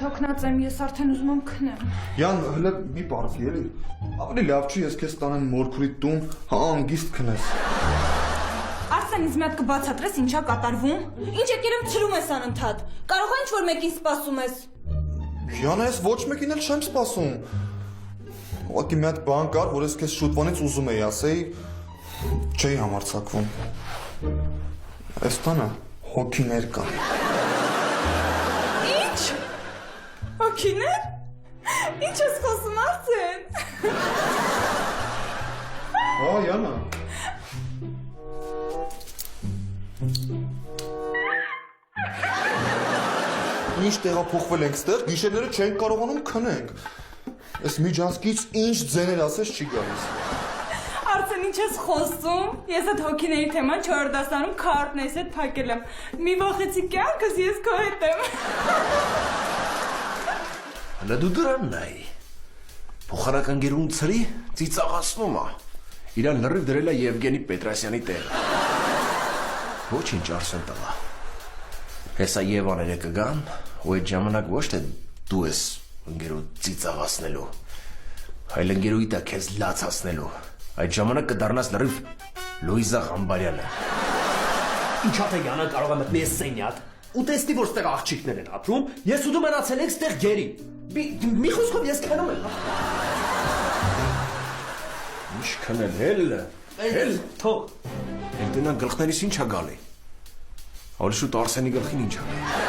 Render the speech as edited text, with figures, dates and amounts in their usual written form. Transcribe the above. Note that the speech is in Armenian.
հոգնած եմ, ես արդեն ուզում եմ քնեմ։ Յան, հələ մի պարզի էլի։ Ավելի լավ չի ես քեզ տանեմ մորքուրի տուն, հանգիստ քնես։ Արսեն ինձ մի հատ կբացատրես ինչա կատարվում։ Ինչ եկերեմ ցրում ես անընդհատ։ Կարող է ինչ-որ մեկին սպասում ես։ Յան, ես ոչ մեկին էլ չեմ սպասում։ Ուղղակի մի հատ բան կար, որ ես քեզ շուտվանից ուզում էի ասեի, չէի համարձակվում։ Այս տանը հոգիներ կան։ Ինչ։ Հոգիներ։ Ինչ ես խոսում Արսեն։ Հա, Յանա։ Ինչ տեղափոխվել ենք ստեղ, գիշերները չենք կարողանում քնենք։ Այս միջանցքից ինչ ձեներ ասես չի գալիս։ Արսեն ինչ ես խոսում։ Ես այդ հոգիների թեման 4 դասարանում քարտն ես հետ փակել եմ։ Մի վախեցի կյանքս ես քո հետ եմ։ Հələ դու դրան նայ։ Փոխարական գերուն ծրի ծիծաղացնում է։ Իրան լրիվ դրել է Եվգենի Պետրասյանի տեղը։ Ոչինչ Արսեն տղա։ Հեսա Եվաները կգան, ու այդ ժամանակ ոչ թե դու ես ընկերու ծիծաղացնելու, այլ ընկերուի տա քեզ լացացնելու։ Այդ ժամանակ կդառնաս լրիվ Լուիզա Ղամբարյանը։ Ինչա՞ թե Յանը կարող է մտնի այս սենյակ ու տեսնի, որ ստեղ աղջիկներ են ապրում, ես ու դու մնացել ենք ստեղ գերի։ Մի խոսքով ես քնում եմ։ Ինչ քնել, հել, թող։ Էլ տնան գլխներիս ինչ ա գալի։ Ավելի շուտ Արսենի գլխին ինչ ա գալի։